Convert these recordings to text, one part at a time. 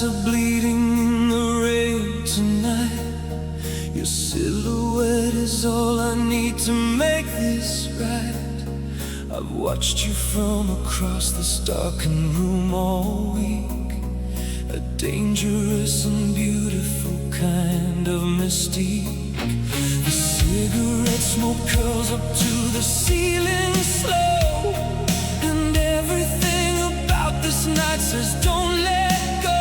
eyes are bleeding in the rain tonight. Your silhouette is all I need to make this right. I've watched you from across this darkened room all week. A dangerous and beautiful kind of mystique. The cigarette smoke curls up to the ceiling slow, and everything about this night says don't let go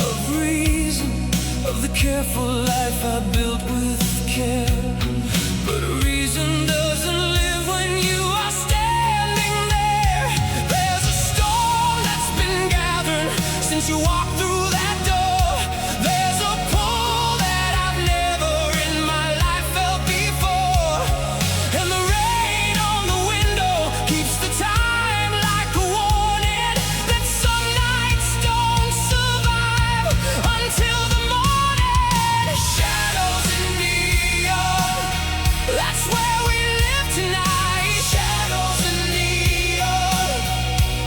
of reason, of the careful life I built with care. But reason doesn't live when you are standing there. There's a storm that's been gathering since you walked through that door. There's a pull that I've never in my life felt before, and the rain on the window keeps the time like a warning that some nights don't survive until the morning. Shadows and neon, that's where we live tonight. Shadows and neon,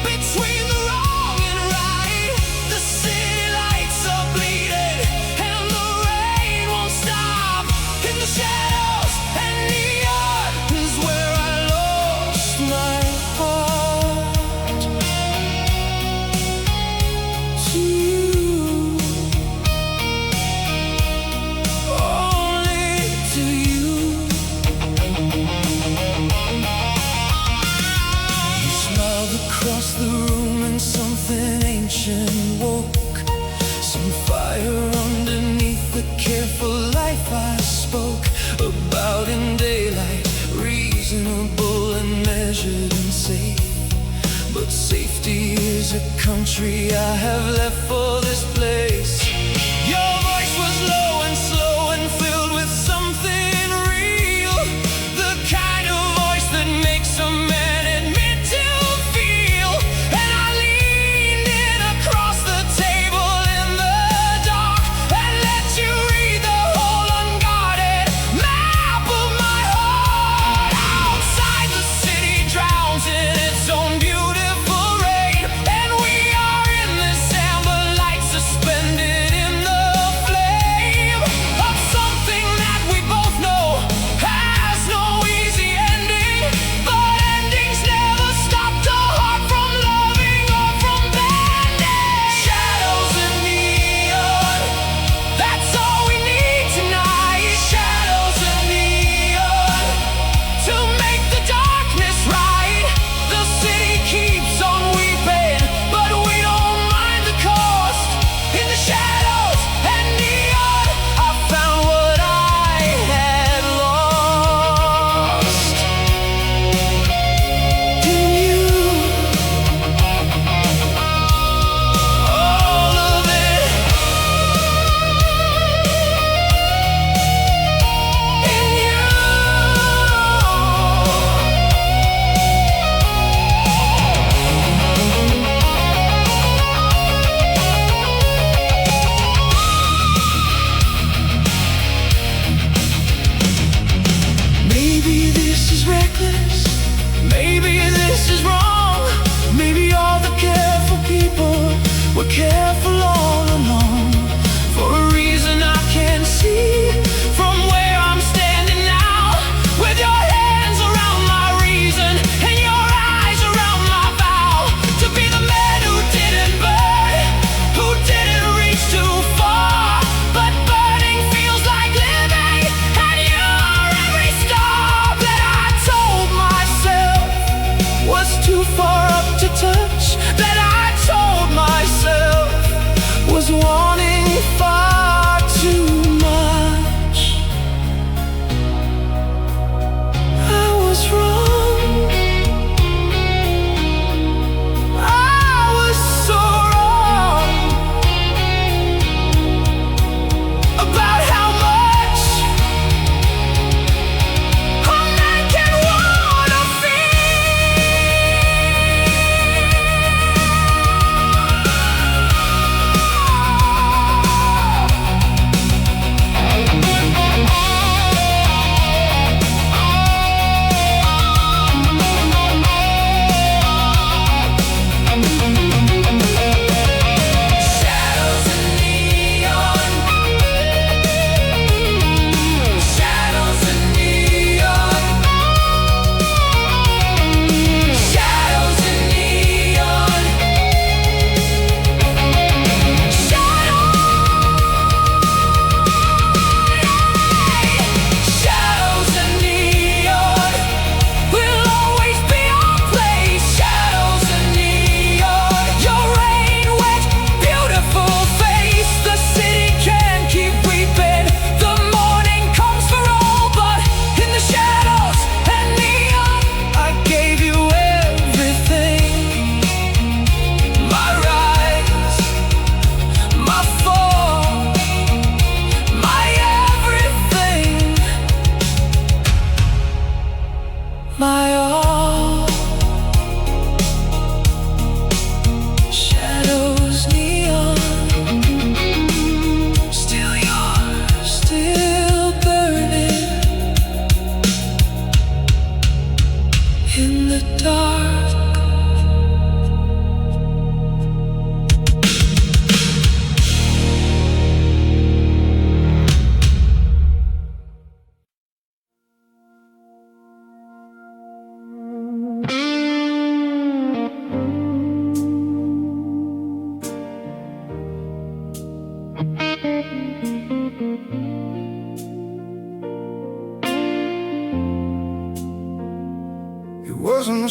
between the wrong and right. The city lights are bleeding and the rain won't stop. In the shadows and neon is where I lost my heart to you, only to you. You smiled across the room and something ancient woke. Some fire underneath the careful life I spoke about in daylight. Reasonable and measured and safe. But safety is a country I have left for this place. Your voice was low and slow and filled with something real. The kind of voice that makes a man admit to feel. And I leaned in across the table in the dark and let you read the whole unguarded map of my heart. Outside the city drowns in its own beautiful rain, and we are in this amber light suspended in the flame of something that we both know has no easy ending. But endings never stop the heart from loving or from bending. Shadows and neon, that's all we need tonight. Shadows and neon, to make the darkness right. The city keeps on weeping, but we don't mind the cost. In the shadows and neon, I found what I had lost in you. All of it in you. Maybe this is reckless, maybe this is wrong. Maybe all the careful people were careful all along. For a reason I can't see from where I'm standing now. With your hands around my reason and your eyes around my vow to be the man who didn't burn, who didn't reach too far. But burning feels like living, and you're every star that I told myself was too far up to touch. That I told myself was wanting far too much. I was wrong. I was so wrong about how much a man can wanna feel.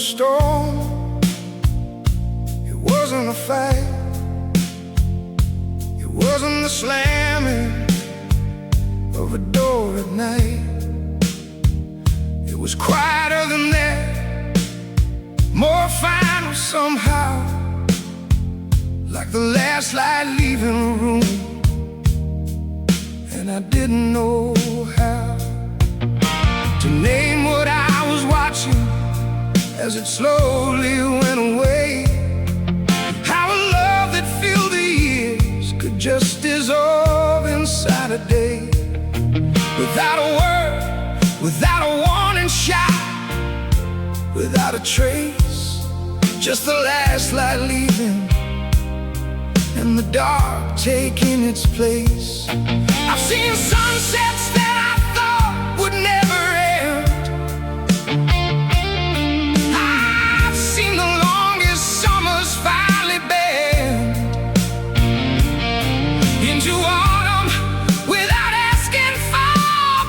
storm. It wasn't a fight. It wasn't the slamming of a door at night. It was quieter than that, more final somehow, like the last light leaving a room, and I didn't know how to name what I was watching as it slowly went away. How a love that filled the years could just dissolve inside a day, without a word, without a warning shot, without a trace, just the last light leaving and the dark taking its place. I've seen sunsets that I thought would never end. I've seen the longest summers finally bend into autumn without asking for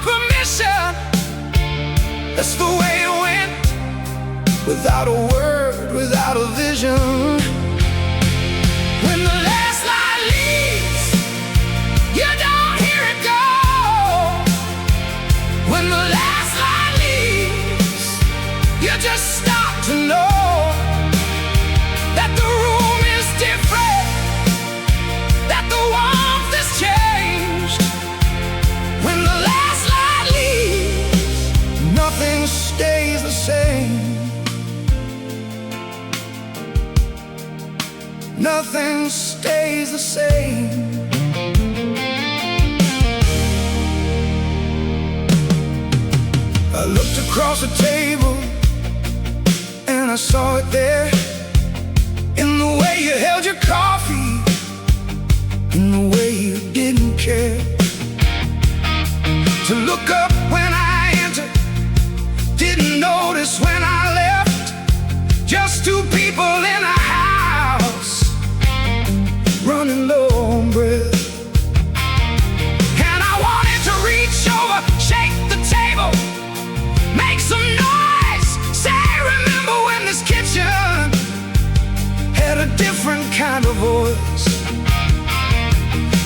permission. That's the way it went, without a word, without a vision. When the last light leaves, you don't hear it go. When the last light leaves, you just start to know that the room is different, that the warmth has changed. When the last light leaves, nothing stays the same. Nothing stays the same. I looked across the table and I saw it there, in the way you held your coffee, in the way you didn't care to look up when I entered, didn't notice when I left. Just two people in a house, running low on breath. And I wanted to reach over, shake the table, make some noise, say remember when this kitchen had a different kind of voice.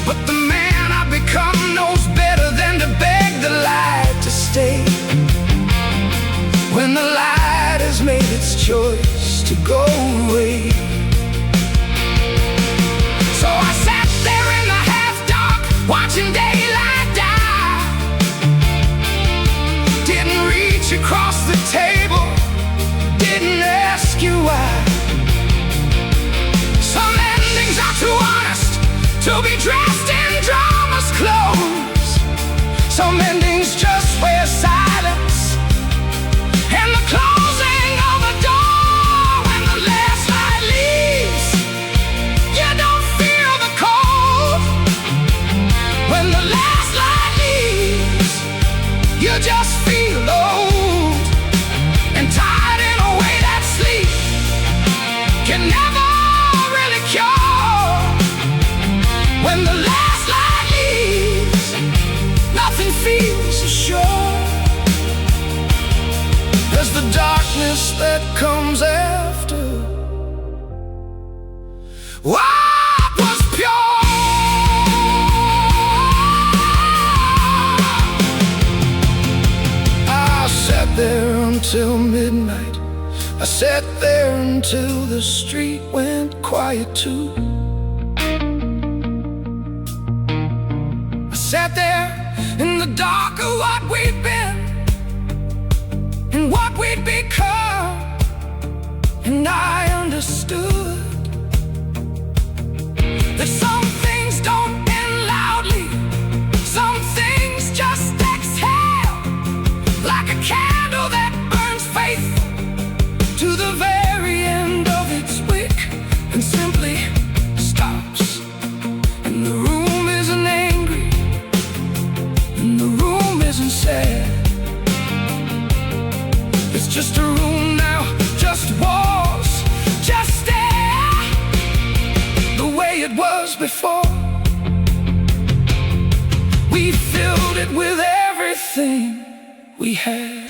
But the man I've become knows better than to beg the light to stay, when the light has made its choice to go away. So I sat there in the half-dark, watching daylight die. Didn't reach across the table, didn't ask you why. Some endings are too honest to be dressed in drama's clothes. Some endings just wear silence and the closing of a door. When the last light leaves, you don't feel the cold. When the last light leaves, you just feel old and tired in a way that sleep can never really cure. When the last light leaves, nothing feels as sure as the darkness that comes after what was pure. I sat there until midnight. I sat there until the street went quiet too. I sat there in the dark of what we'd been and what we'd become, and I understood that some things don't end loudly, some things just exhale, like a candle that burns faithful to the very end of its wick and simply stops. And the room isn't angry, and the room isn't sad. It's just a room now, just walls, just air, the way it was before. We filled it with everything we had.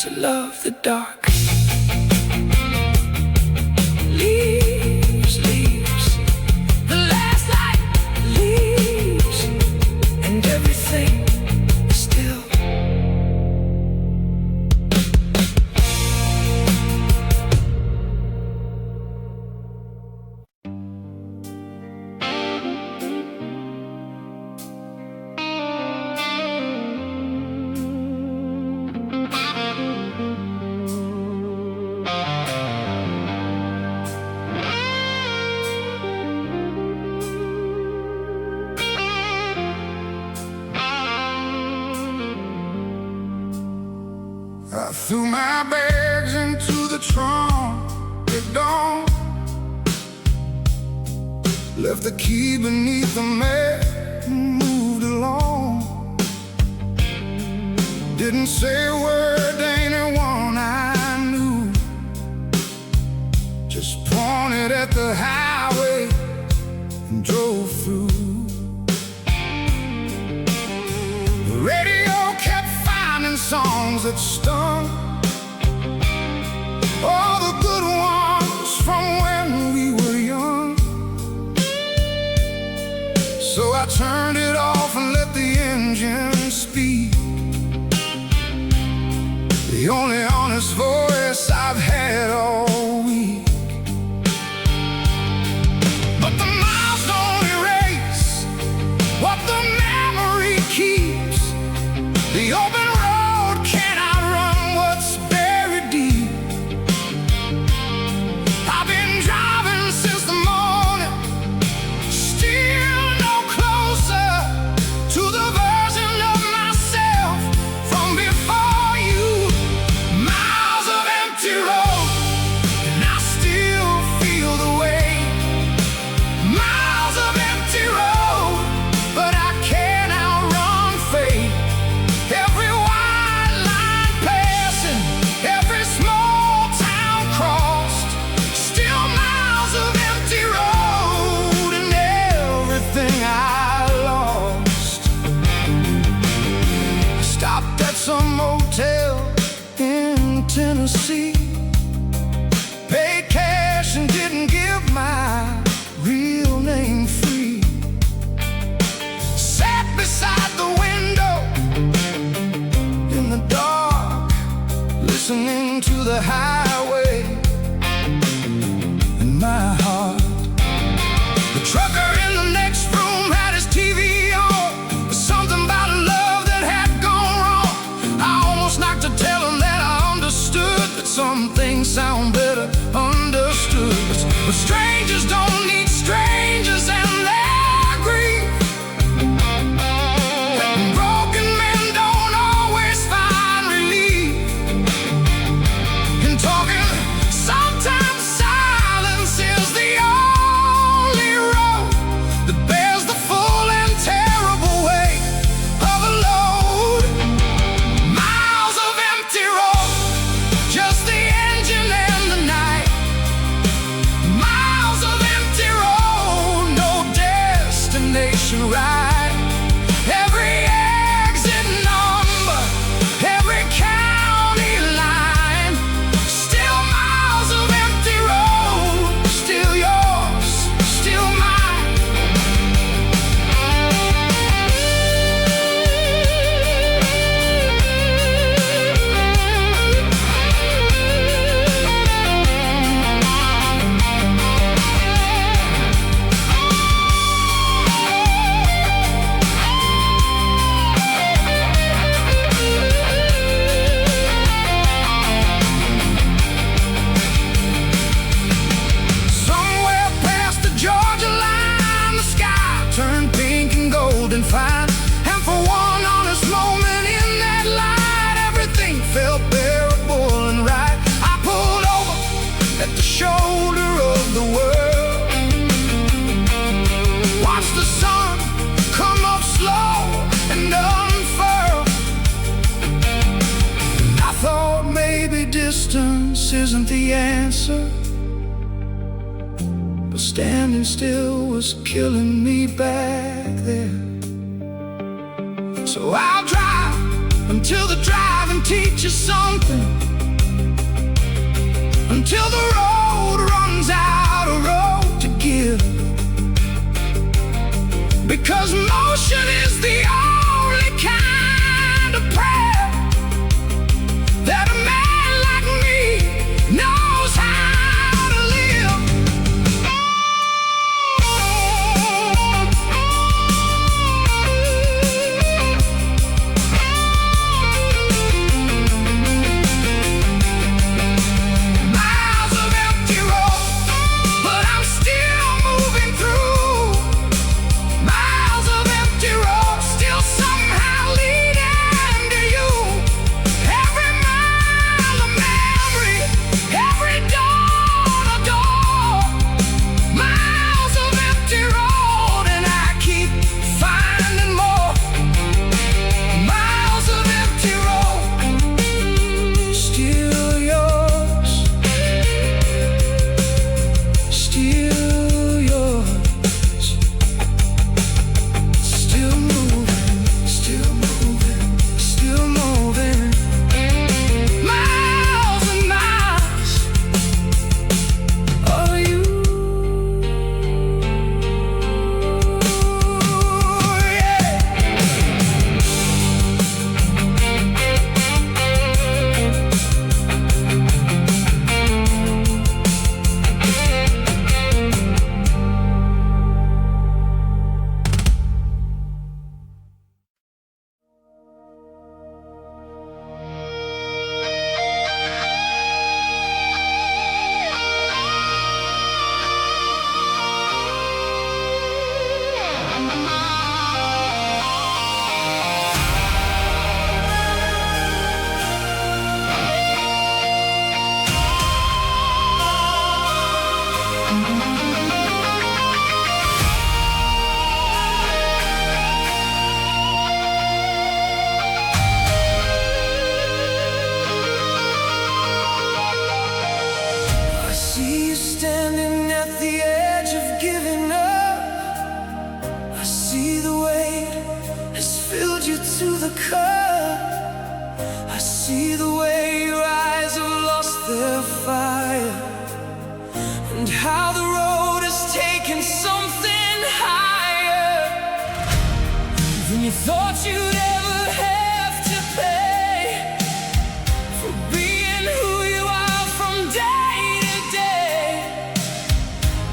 to love the dark. Leaves, leaves, the last light leaves, and everything is still. I threw my bags into the trunk at dawn, left the key beneath the mat and moved along. Didn't say a word to anyone I knew, just pointed at the highway and drove through. The radio kept finding songs that stung, all the good ones from when we were young. So I turned it off and let the engine speak, the only honest voice I've had all week. But the miles don't erase what the memory keeps. The open road cannot run what's buried deep. I've been driving since the morning, still no closer to the version of myself from before you. Miles of empty road, and I still feel the way. Miles of empty road, but I can't outrun fate. Every white line passing, every small town crossed, still miles of empty road and everything I lost. Stopped at some motel in Tennessee, paid cash and didn't give my real name free. Sat beside the window in the dark, listening to the highway in my heart. The trucker in the next room had his TV on, something about a love that had gone wrong. I almost knocked to tell him that I understood, but some things sound better understood. But strangers don't need strangers and their grief. Broken men don't always find relief in talking. Sometimes silence is the only road that bears the full and terrible weight of a load. Miles of empty road, just the engine and the night. Miles of empty road, no destination right. Every exit number, every county line, still miles of empty road, still yours, still mine. Somewhere past the Georgia line, the sky turned pink and gold and fine. And for one honest moment in that light, everything felt bearable and right. I pulled over at the shoulder of the world, watched the sun come up slow and unfurl. And I thought maybe distance isn't the answer, but standing still was killing me back there. So I'll drive until the driving teaches you something until the road runs out of road to give. Because motion is the only kind of prayer that a man like me knows how to live. Miles of empty road, but I'm still moving through. Miles of empty road, still somehow leading to you. Every mile a memory, every dawn a door. Miles of empty road, and I keep finding more. Miles of empty road, still yours, still yours. Still moving, still moving, still moving. Miles and miles of you. I see you standing at the edge of giving up. I see the weight has filled you to the cup. I see the way your eyes have lost their fire, and how the road has taken something higher than you thought you'd ever have to pay for being who you are from day to day.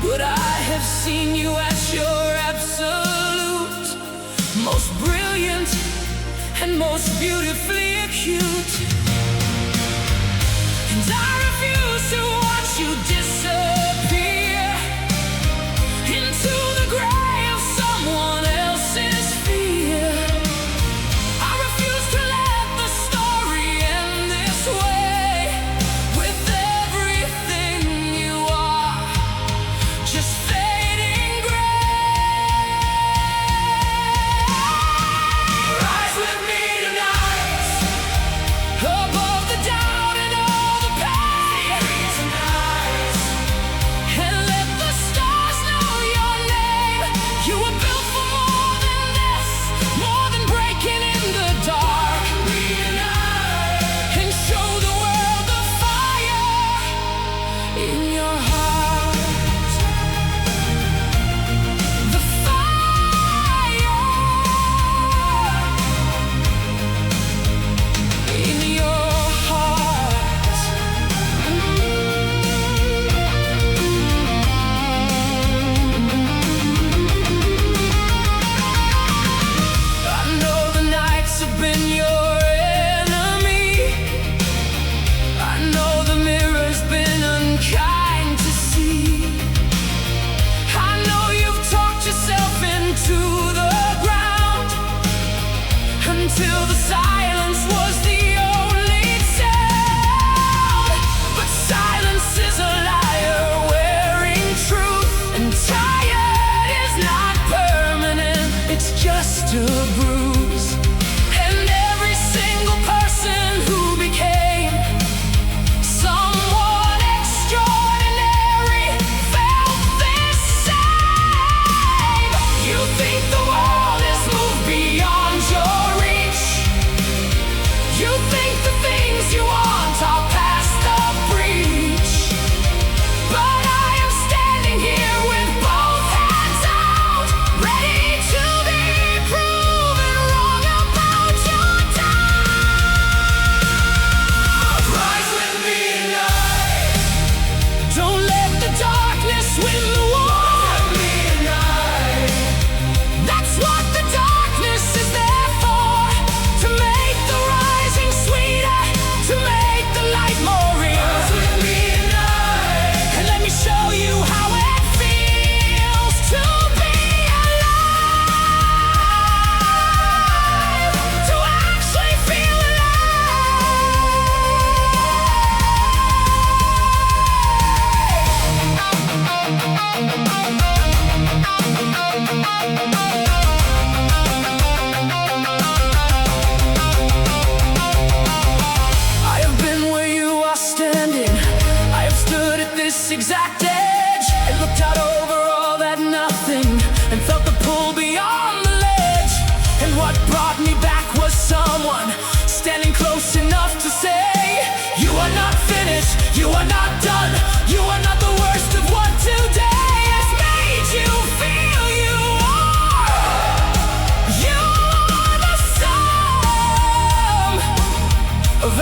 But I have seen you at your absolute most brilliant and most beautifully acute. And I refuse to watch you disappear into the gray of someone else's fear. I refuse to let the story end this way, with everything you are just fading gray. Rise with me tonight,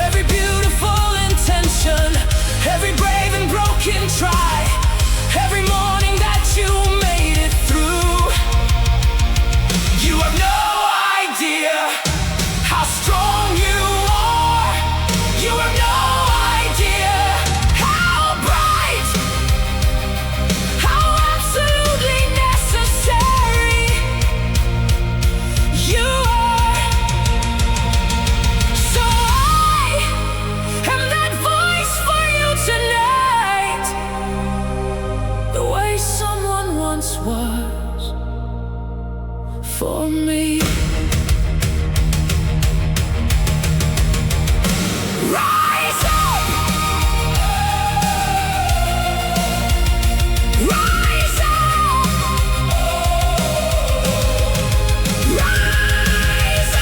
every beautiful intention, every brave and broken try, every morning that you made it through. You have no idea how strong you are. You have no idea how bright, how absolutely necessary you are. So I am that voice for you tonight, the way someone once was for me. Rise up! Rise up! Rise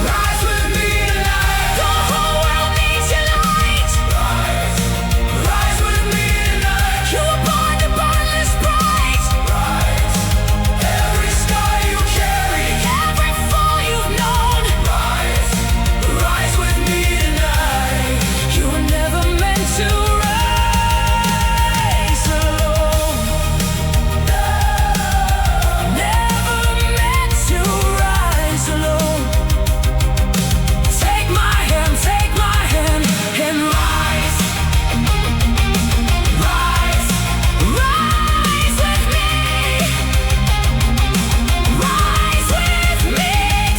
Rise with me tonight. The whole world needs your light. Rise with me tonight. You were born to burn this bright. Every scar you carry, every fall you've known. Rise with me tonight. You were never meant to rise alone. Never meant to rise alone. Take my hand and rise. Rise, rise with me. Rise with me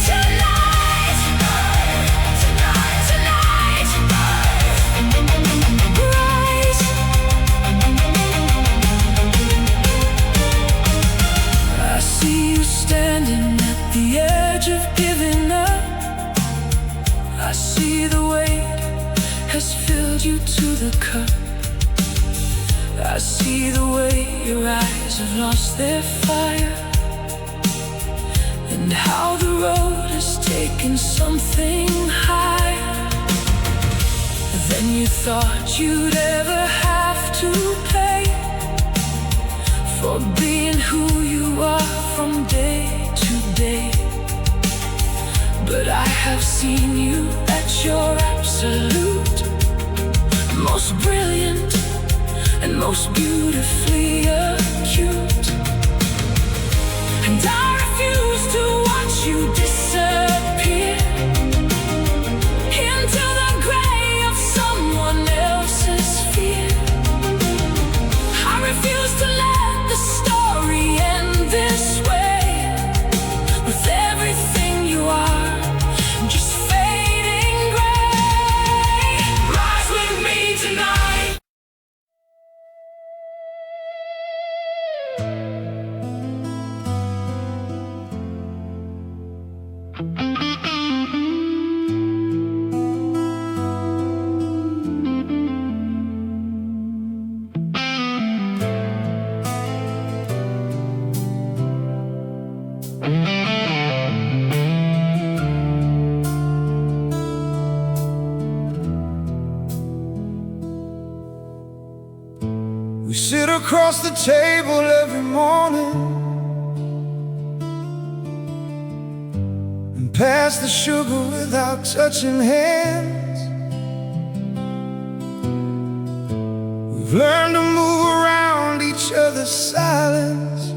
tonight. Tonight. Rise. I see you standing at the edge of giving up. I see the weight has filled you to the cup. I see the way your eyes have lost their fire, and how the road has taken something higher than you thought you'd ever have to pay for being who you are from day to day. But I have seen you at your absolute most brilliant and most beautifully acute, and I refuse to watch you disappear into the gray of someone else's fear. I refuse to let the story end this way, with everything you are just fading gray. Rise with me tonight. We sit across the table every morning and pass the sugar without touching hands. We've learned to move around each other's silence,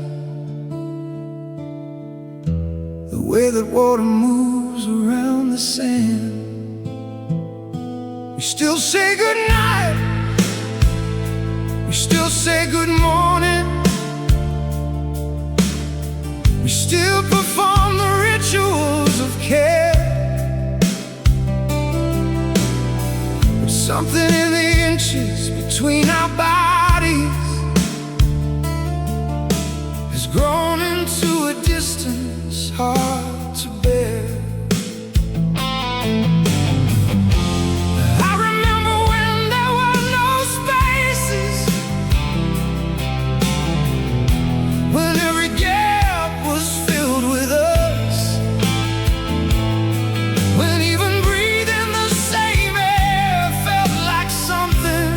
the way that water moves around the sand. We still say goodnight, we still say good morning, we still perform the rituals of care. But something in the inches between our bodies has grown into a distance hard to bear. I remember when there were no spaces, when every gap was filled with us, when even breathing the same air felt like something.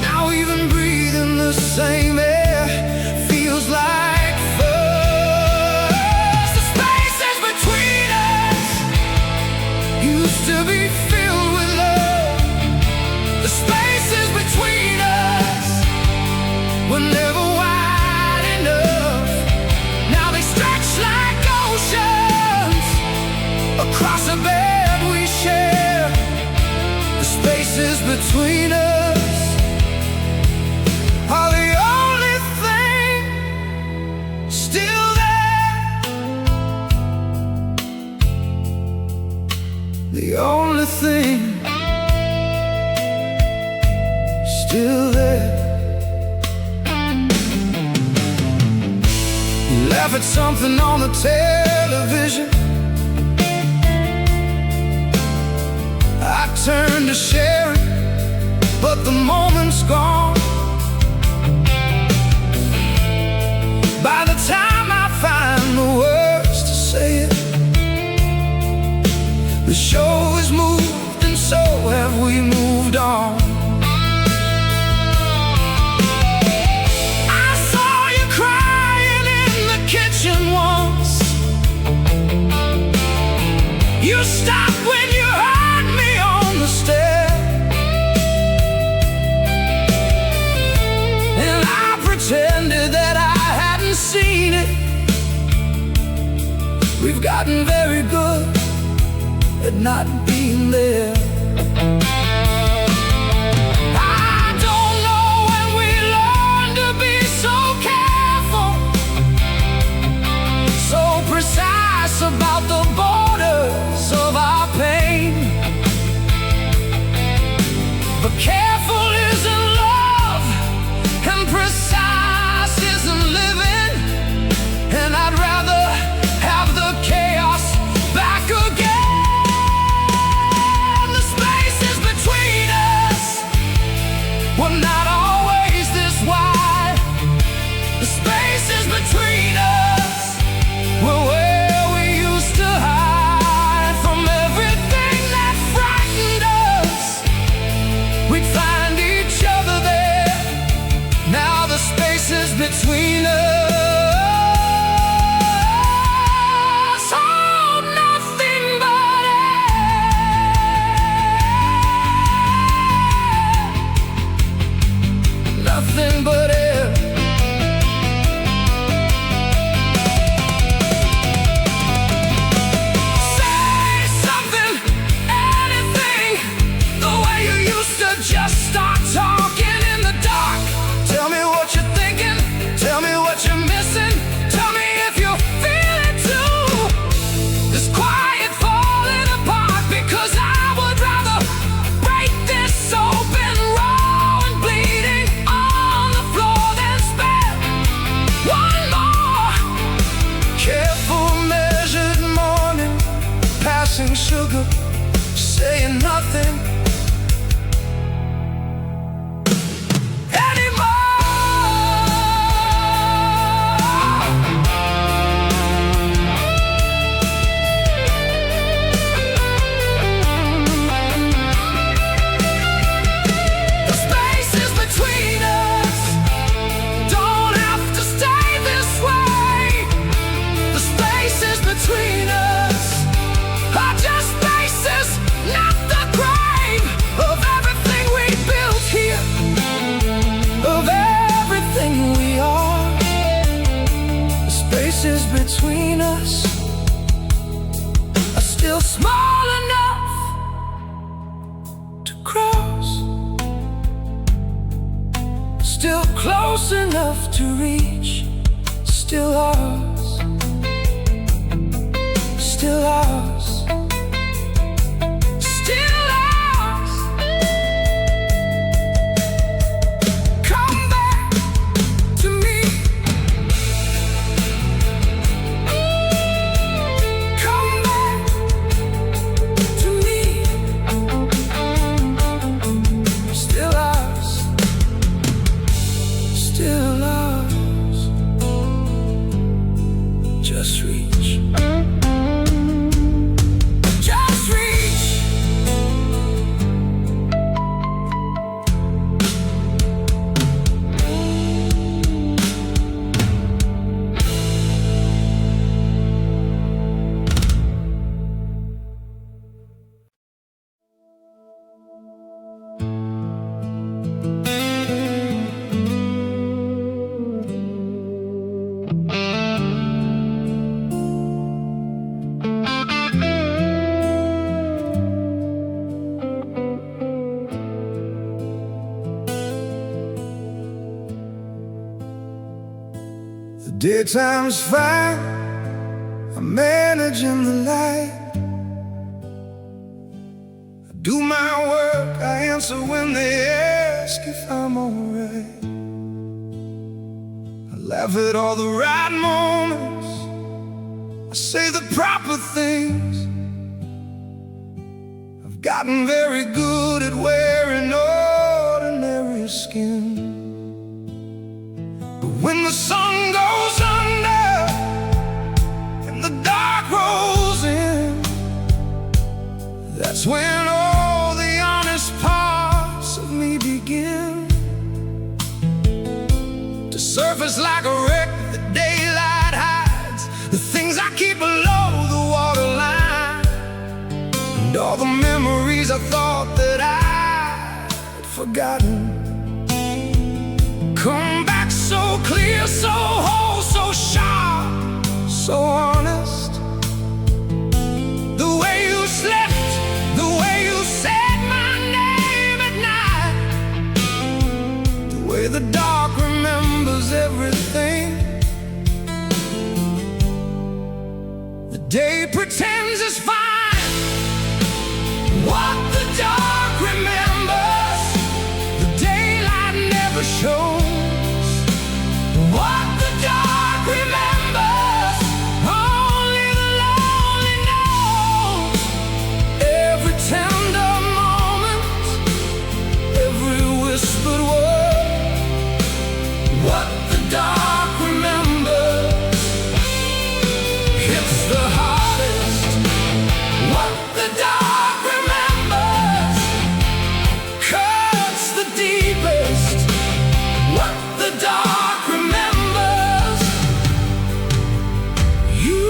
Now even breathing the same laugh at something on the television. I turn to share it, but the moment's gone. By the time I find the words to say it, the show has moved, and so have we moved on. I saw you crying in the kitchen once. You stopped when you heard me on the stair, and I pretended that I hadn't seen it. We've gotten very good at not being there. I don't know when we learn to be so careful, so precise about the borders of our pain. But careful isn't love, and precise isn't living, and I'd rather have the chaos back again. The spaces between us were not always this wide. The spaces between us were where we used to hide from everything that frightened us. We'd find each other there. Now the spaces between us hold nothing but air. Nothing but air. Say something, anything, the way you used to just start talking in the dark. Tell me what you're thinking, tell me what you're missing, tell me if you feel it too. This quiet falling apart, because I would rather break this open, raw and bleeding on the floor than spare one more careful, measured morning, passing sugar, saying nothing The spaces between us don't have to stay this way. The spaces between us are just spaces, not the grave of everything we built here, of everything we are. The spaces between us are still small enough to cross, still close enough to reach, still ours, still ours, still ours. Come back to me. Come back to me. Still ours, still ours. Just reach. Just reach. The daytime's fine, I'm managing the light. I do my work, I answer when they ask if I'm alright. I laugh at all the right moments, I say the proper things. I've gotten very good at wearing ordinary skin. But when the sun goes under and the dark rolls in, that's when all the honest parts of me begin to surface like a wreck that daylight hides, the things I keep below the waterline, and all the memories I thought that I'd forgotten come back so clear, so whole, so sharp, so honest. The way you slept, the way you said my name at night, the way the dark remembers everything. The day pretends it's fine, what the dark remembers, the daylight never shows. What the dark remembers, only the lonely knows. Every tender moment, every whispered word, what the dark remembers hits the hardest. What the dark remembers cuts the deepest. What the dark remembers, you.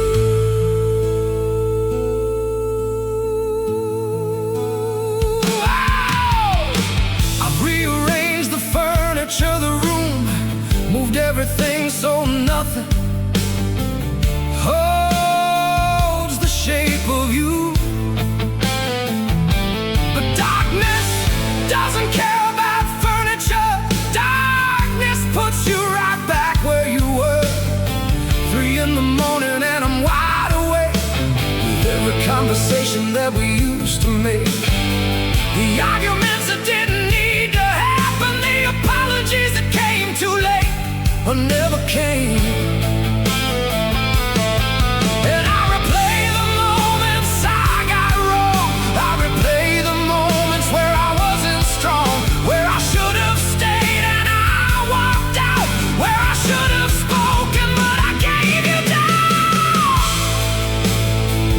I've rearranged the furniture, the room, moved everything so nothing holds the shape of you. But darkness doesn't care about furniture. Darkness puts you right back where you were. 3 in the morning and I'm wide awake with every conversation that we used to make. The arguments that didn't need to happen, the apologies that came too late or never came. And I replay the moments I got wrong. I replay the moments where I wasn't strong, where I should have stayed and I walked out, where I should have spoken but I gave you down.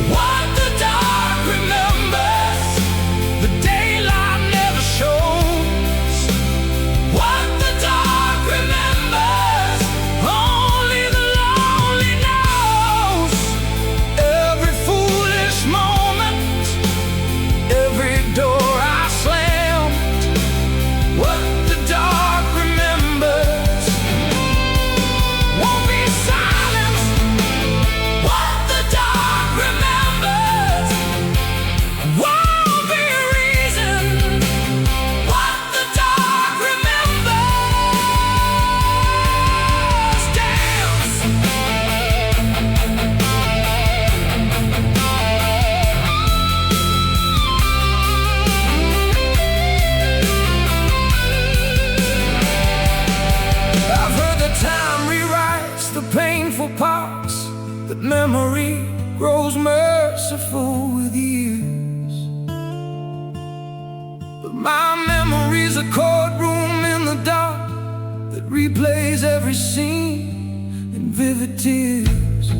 What the dark remembers, the daylight never shows. What the dark remembers, only the lonely knows. Every foolish moment, every door I slammed, what the dark remembers won't be silenced. What the dark remembers won't be reasoned. What the dark remembers dance. I've heard that time rewrites the painful parts, that memory grows merciful with years. But my memory's a courtroom in the dark that replays every scene in vivid tears.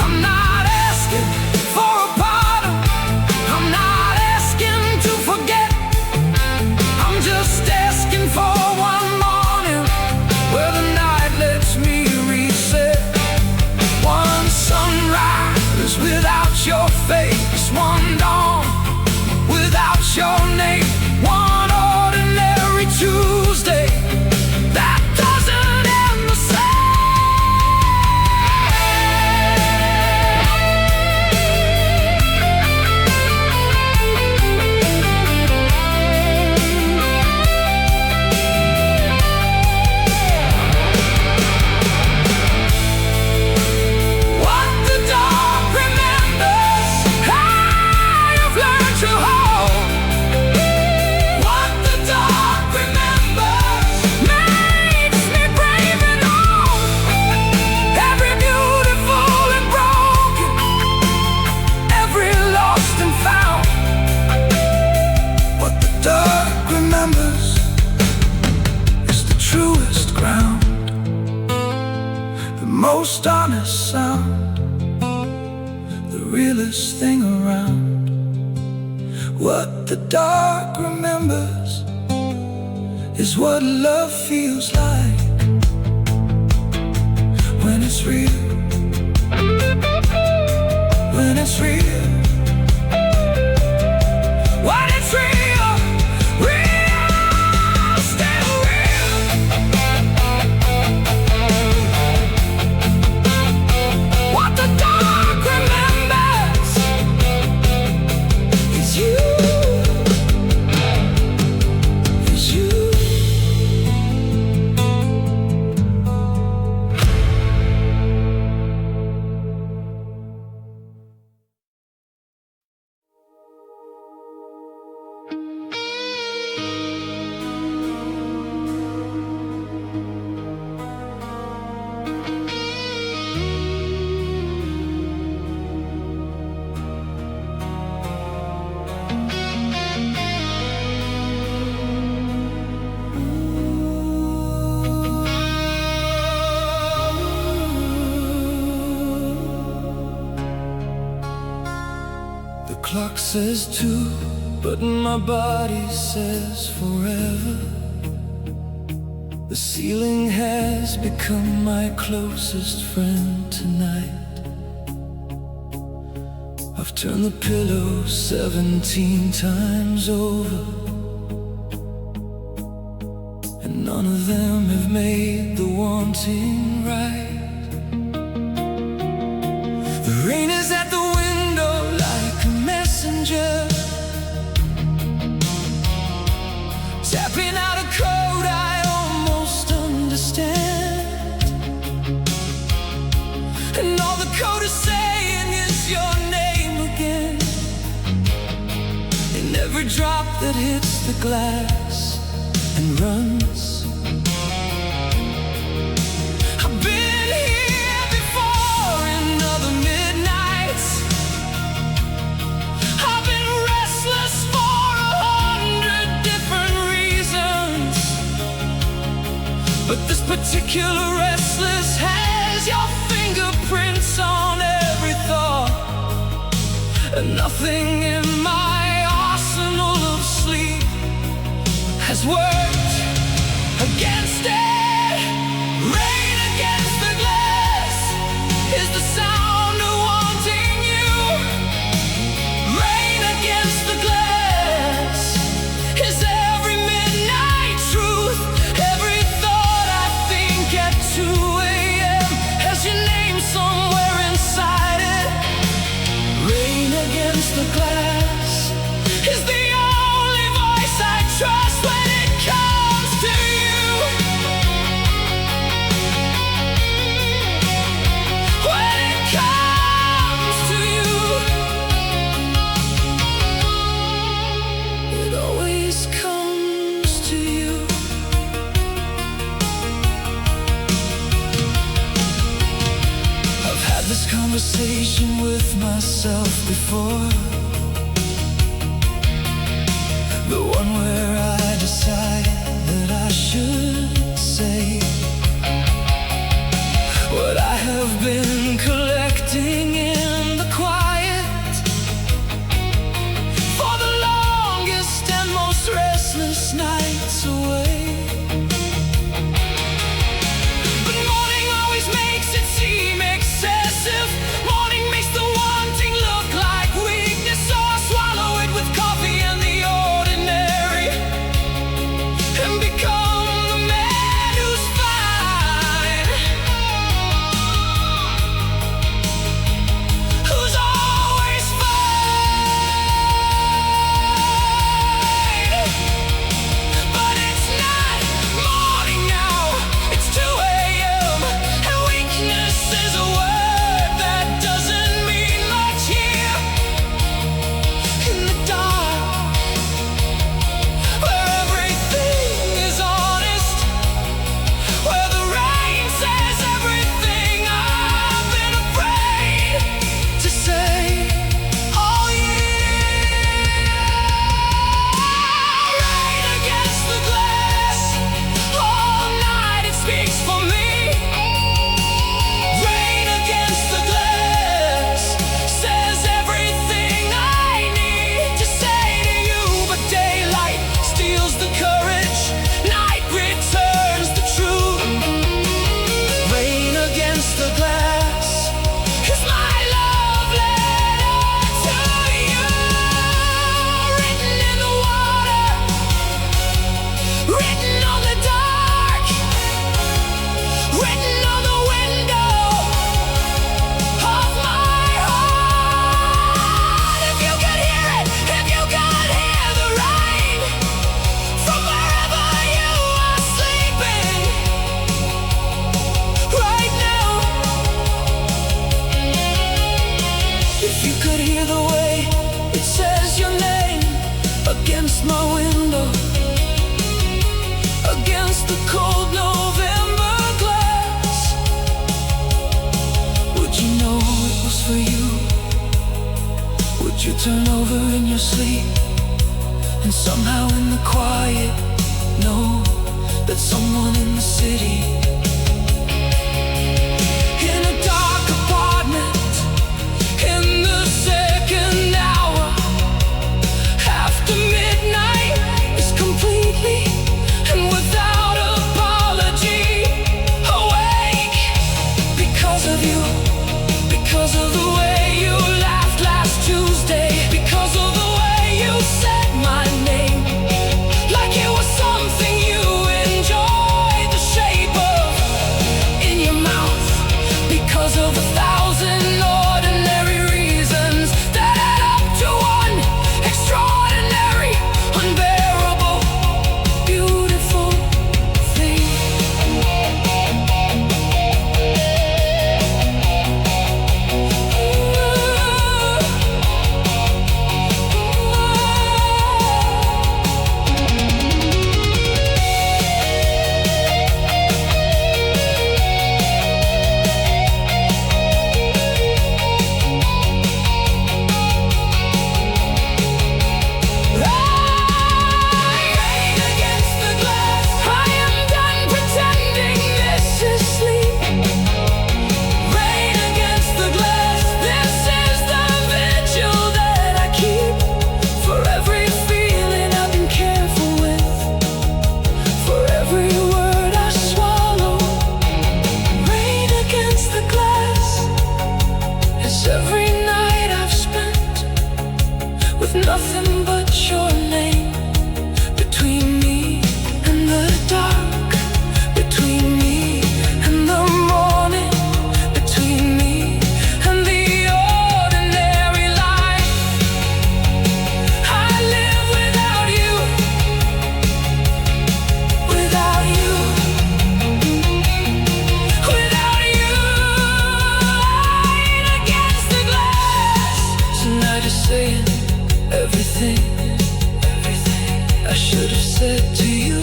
I'm not asking for a pardon, I'm not asking to forget. I'm just asking for one morning where the night lets me reset. One sunrise without your face, one dawn without your name, one ordinary Tuesday that doesn't end the same. most honest sound, the realest thing around. What the dark remembers is what love feels like when it's real. When it's real. When it's real. Real, still real. What the dark remembers is you. Is you. The clock says 2, but my body says forever. The ceiling has become my closest friend tonight. I've turned the pillow 17 times over, and none of them have made the wanting right. The rain is at the window like a messenger, tapping out a code I almost understand. And all the code is saying is your name again, in every drop that hits the glass and runs. I've been here before in other midnights. I've been restless for 100 different reasons, but this particular restless has your fingerprints on every thought, and nothing in my arsenal of sleep has worked against it. Rain against the glass is the sound of wanting you. Rain against the glass is every midnight truth. Every thought I think at 2 a.m. has your name somewhere inside it. Rain against the glass is the only voice I trust when it comes to you. When it comes to you, it always comes to you. I've had this conversation with myself before, the one where I decide that I should say what I have been collecting in the quiet for the longest and most restless nights away. But morning always makes it seem excessive. Morning makes the wanting look like weakness, or swallow it with coffee and the ordinary. you turn over in your sleep, and somehow in the quiet know that someone in the city, in a dark apartment, in the second hour after midnight, is completely and without apology awake because of you, because of the way you laughed last Tuesday, because of the way you said my name like it was something you enjoyed the shape of in your mouth, because of 1,000 ordinary reasons that add up to one extraordinary, unbearable, beautiful thing. Rain against the glass, I am done pretending this is sleep. Rain against the glass, this is the vigil that I keep for every feeling I've been careful with, for every word I swallow. Rain against the glass, it's every night I've spent with nothing but your name between me and the dark, between me and the morning, between me and the ordinary life. I live without you, without you, without you. Rain against the glass. Tonight is saying everything, everything I should have said to you.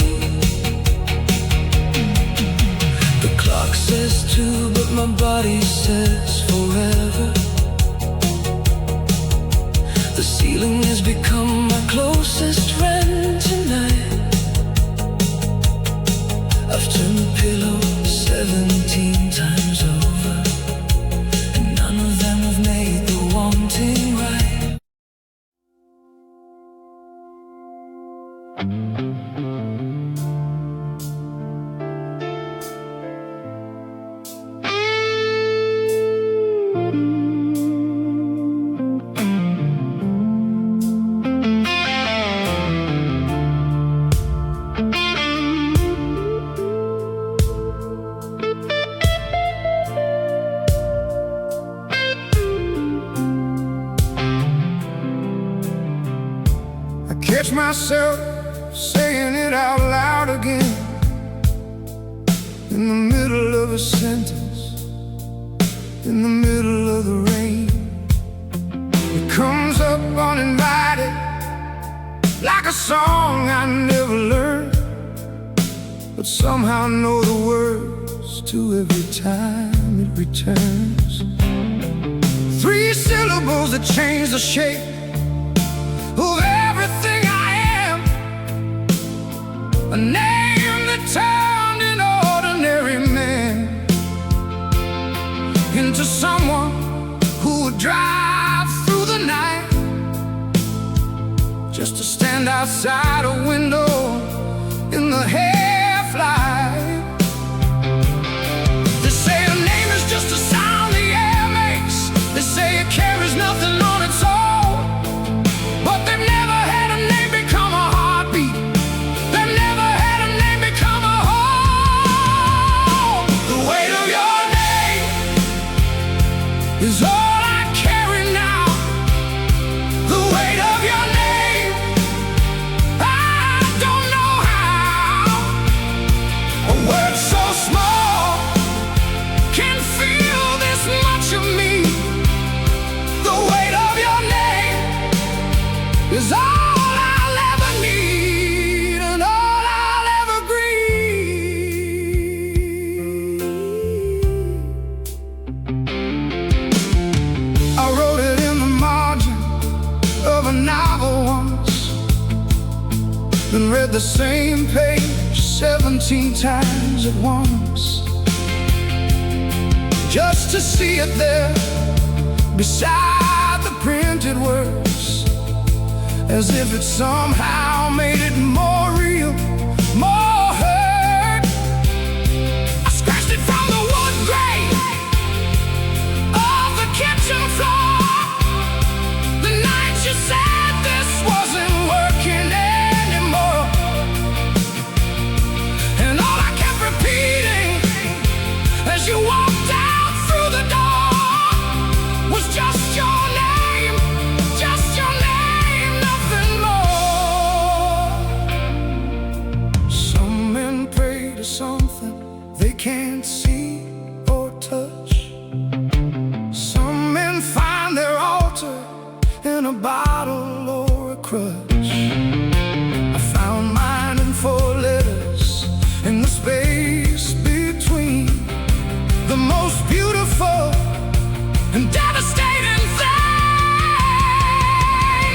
The clock says 2, but my body says forever. The ceiling has become my closest friend tonight. I've turned the pillow 17 times over, and none of them have made the wanting right. I catch myself saying it out loud again in the middle of a sentence, in the middle of the rain. It comes up uninvited, like a song I never learned, but somehow know the words to every time it returns. 3 syllables that change the shape of everything I am, a name that turned an ordinary man into someone who would drive through the night just to stand outside a window in the half-light. They say a name is just a sound the air makes. They say it carries nothing on its own, but they've never had a name become a heartbeat. They've never had a name become a home. The weight of your name is all I carry now. The weight of your name, I don't know how. the same page 17 times at once, just to see it there beside the printed words, as if it somehow made it more real, more hurt. I scratched it from the wood grain of the kitchen floor the night you said this wasn't working anymore. And all I kept repeating as you walked out through the door was just your name, just your name, nothing more. Some men pray to something they can't see or touch. Some men find their altar in a bottle or a crutch. I found mine in 4 letters in the space between the most beautiful and devastating thing.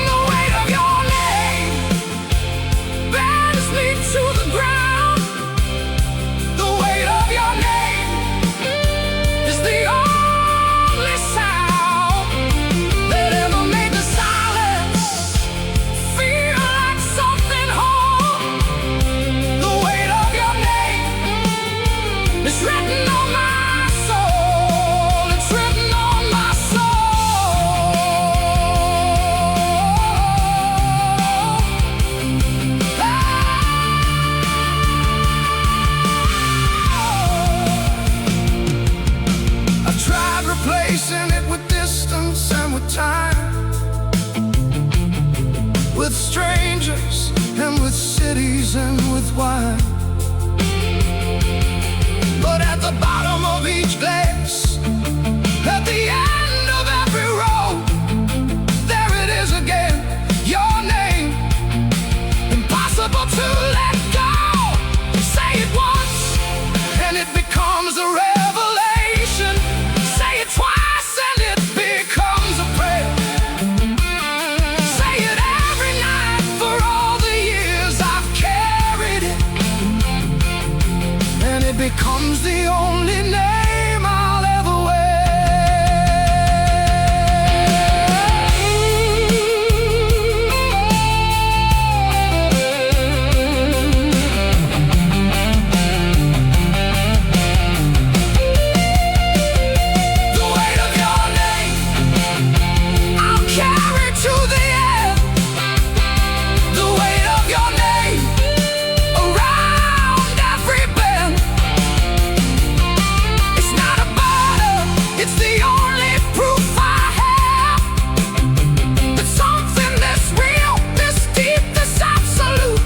The weight of your name bends me to the ground. The weight of your name is the only sound that ever made the silence feel like something whole. The weight of your name is written on my soul. It's written on my soul. I tried replacing it with distance and with time, with strangers and with cities and with wine. But at the bottom of each glass, at the end of every road, there it is again, your name. Impossible to let go. Say it once and it becomes a revelation. Say it twice and it becomes a prayer. Say it every night for all the years I've carried it, and it becomes the only name I'll ever The weight of your name I'll carry to the end. The weight of your name around every bend. It's not a burden, it's the only proof I have that something this real, this deep, this absolute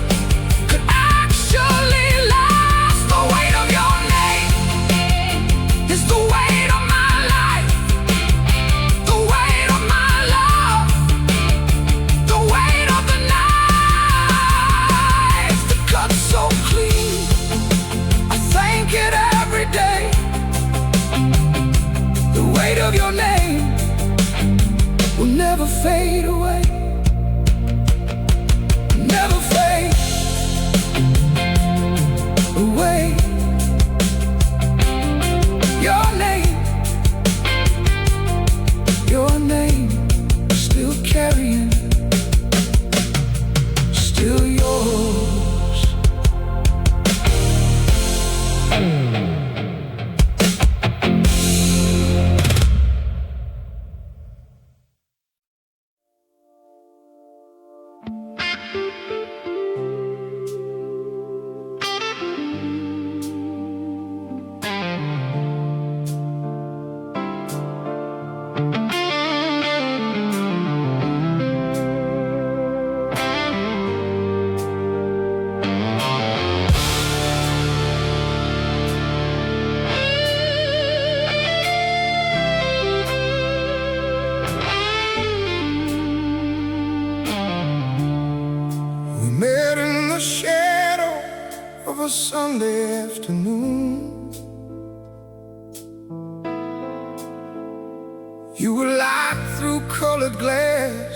could actually last. The weight of your name is the weight of my life, the weight of my love, the weight of the knife that cuts so clean. I thank it every day. The weight of your name will never fade away, never fade away. Your name, still carrying, still yours. We met in the shadow of a Sunday afternoon. You were light through colored glass,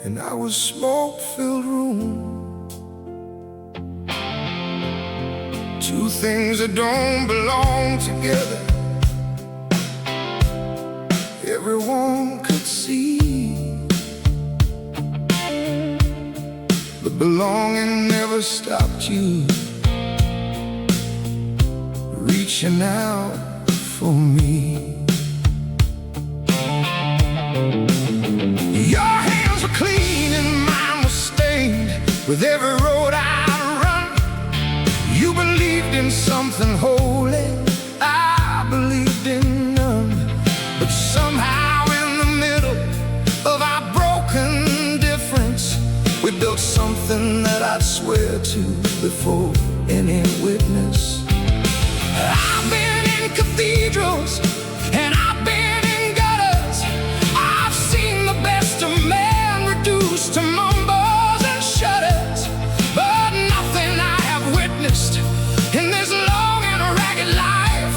and I was smoke-filled room. Two things that don't belong together. Everyone could see, but belonging never stopped you reaching out for me. Your hands were clean and mine was stained with every road I'd run. You believed in something holy, I believed in none. But somehow in the middle of our broken difference, we built something that I'd swear to before any witness. I've been in cathedrals and I've been in gutters. I've seen the best of man reduced to mumbles and shudders. But nothing I have witnessed in this long and ragged life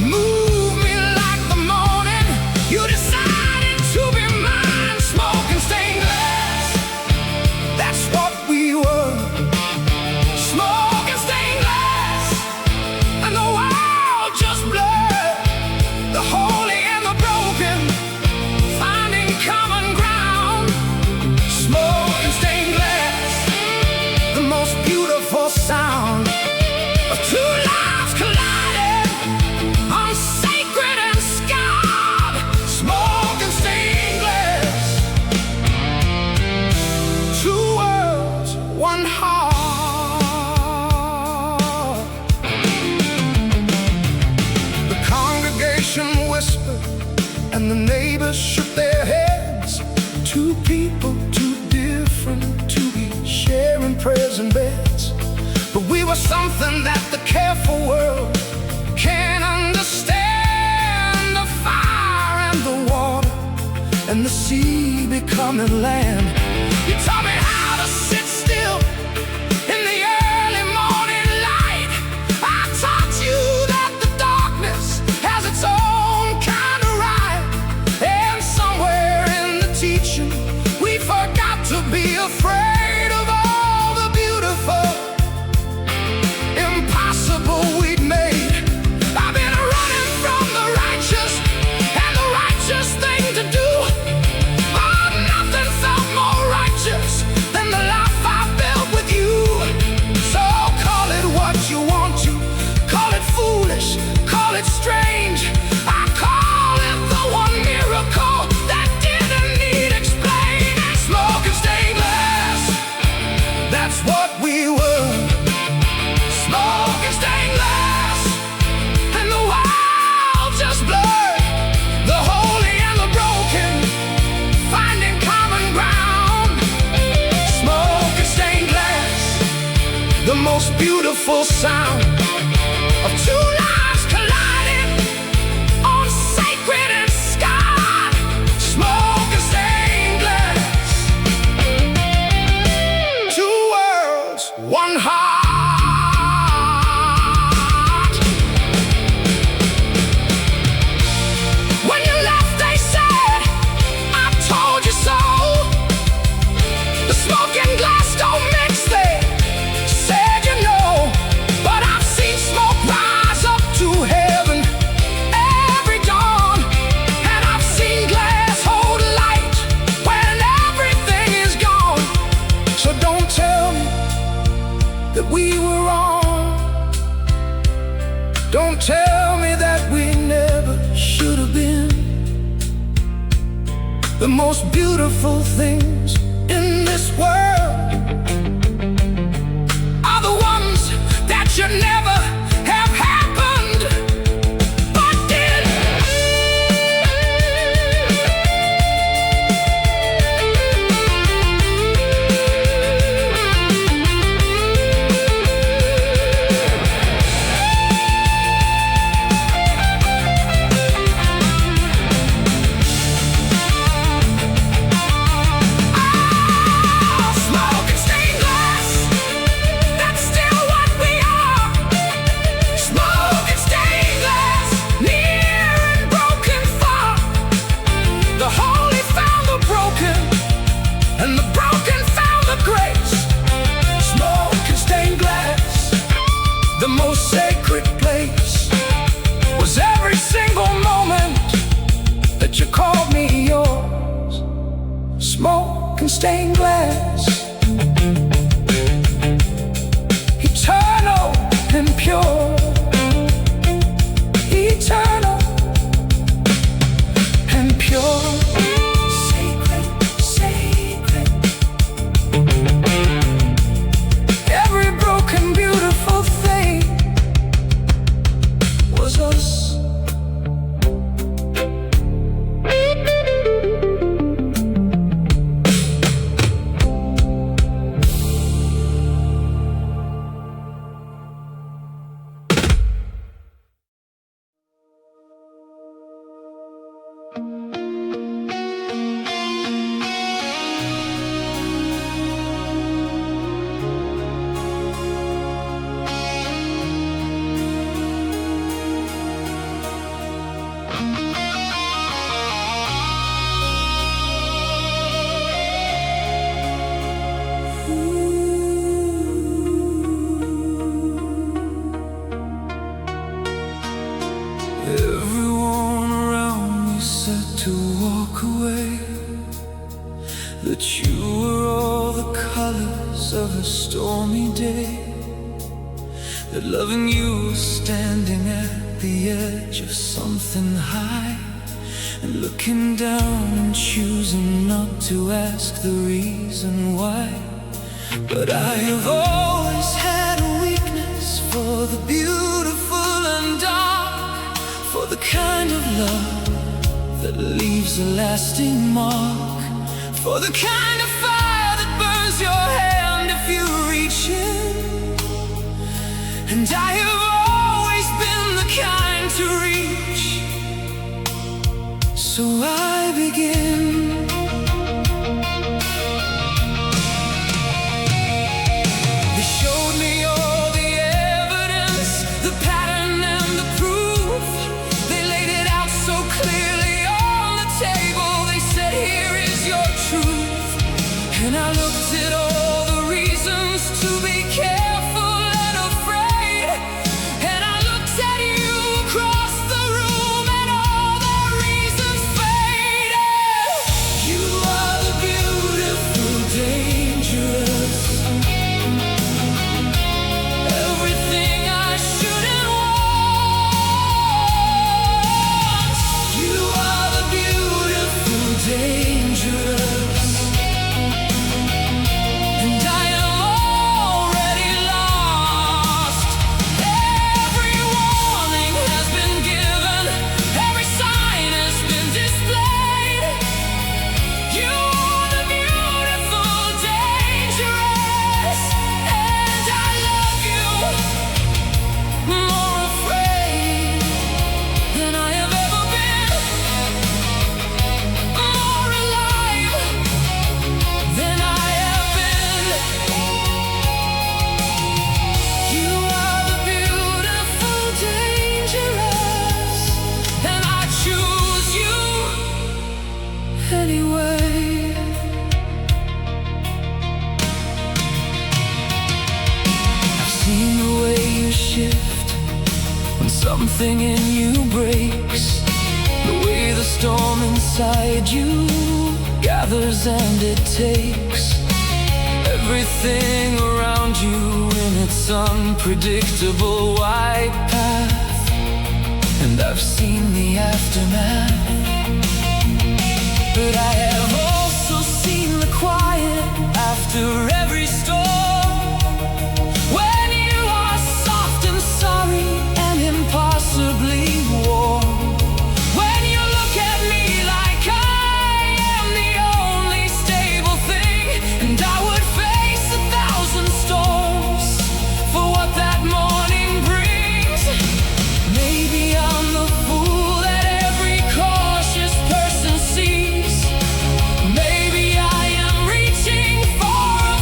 moved me like the morning you decided to be mine. Smoking stained glass, that's what we were. Smoking stained glass, and the world just blurred. The holy and the broken finding common ground. Smoking stained glass, the most beautiful sound of two lives colliding on sacred and scarred. Smoking stained glass, two worlds, one heart. The congregation whispered and the neighbors shook their heads. Two people, too different to be sharing prayers and beds. But we were something that the careful world can't understand. The fire and the water and the sea becoming land. You taught me how to sit still in the early morning light. I taught you that the darkness has its own kind of right. And somewhere in the teaching we forgot to be afraid of all the beautiful impossible we'd made. I've been running from the righteous and the righteous thing to do. Oh, nothing felt more righteous than the life I built with you. So call it what you want to, call it foolish, call it strange. I call it the one miracle that didn't need explaining. Smoking stained glass, that's what we were. Smoking stained glass, and the world just blurred. The holy and the broken finding common ground. Smoking stained glass, the most beautiful sound of two lives colliding on sacred and scarred. Smoking stained glass, two worlds, one heart. When you left they said, I told you so. The smoking glass don't mix, they said, you know. But I've seen smoke rise up to heaven every dawn. And I've seen glass hold light when everything is gone. So don't tell me that we were wrong. Don't tell me that we never should have been. The most beautiful things in this world are the ones that should never have happened, but did. Smoking stained glass, that's still what we are. The most sacred place was every single moment that you called me yours. Smoke and stained glass, eternal and pure. Eternal and pure. Sacred, sacred. Every broken, beautiful thing was us. Everyone around me said to walk away, that you were all the colors of a stormy day, that loving you was standing at the edge of something high, and looking down and choosing not to ask the reason why. But I have always had a weakness for the beautiful and dark, for the kind of love that leaves a lasting mark, for the kind of fire that burns your hand if you reach in. And I have always been the kind to reach, so I begin. They showed me all the evidence, the pattern and the proof. They laid it out so clearly on the table. They said, here is your truth. And I looked at all the reasons to be careful and afraid, and I looked at you across the room, and all the reasons faded. You are the beautiful, dangerous, everything I shouldn't want. You are the beautiful, dangerous, and I am already lost. Every warning has been given, every sign has been displayed. You are the beautiful, dangerous, and I love you, more afraid than I have ever been, more alive than I have been. You are the beautiful, dangerous, and I choose you anyway. I've seen the way you shift when something in you breaks, the way the storm inside you gathers and it takes everything around you in its unpredictable wide path. And I've seen the aftermath, but I have also seen the quiet after every storm, when you are soft and sorry and impossibly warm, when you look at me like I am the only stable thing, and I would face 1,000 storms for what that morning brings. Maybe I'm the fool that every cautious person sees. Maybe I am reaching for a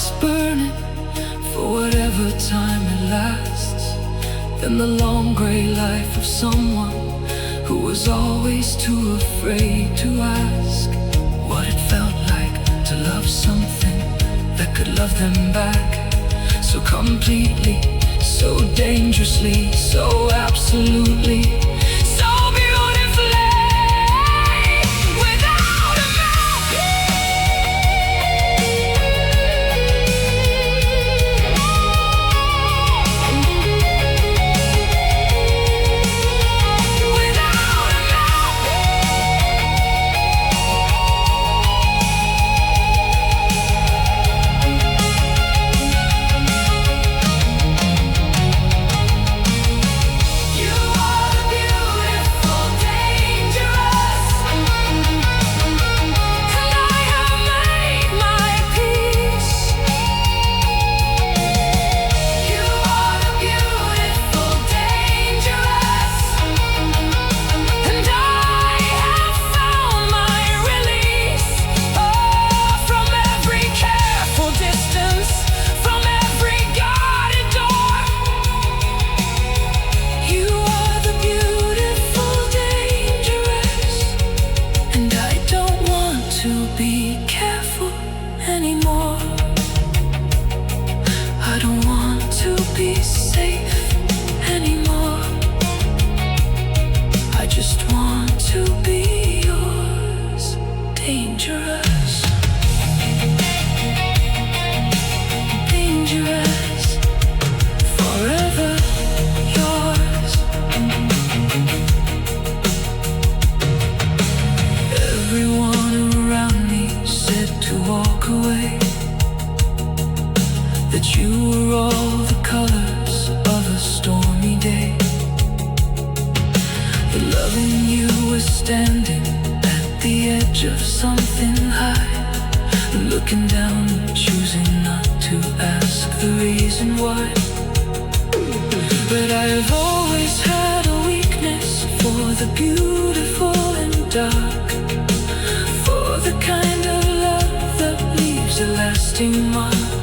just burning for whatever time it lasts, than the long grey life of someone who was always too afraid to ask what it felt like to love something that could love them back so completely, so dangerously, so absolutely, so beautifully, without a mouth. Without a mouth. You are the beautiful, dangerous, and I have made my peace. You are the beautiful, dangerous, and I have found my release. Oh, from every careful distance, from every guarded door. You are the beautiful, dangerous, and I don't want to be careful anymore. I don't want to be safe anymore. I just want to be yours, dangerous. Dangerous, forever yours. Everyone around me said to walk away, that you were all the colors of a stormy day. But loving you was standing at the edge of something high, looking down and choosing not to ask the reason why. But I've always had a weakness for the beautiful and dark, for the kind of love that leaves a lasting mark.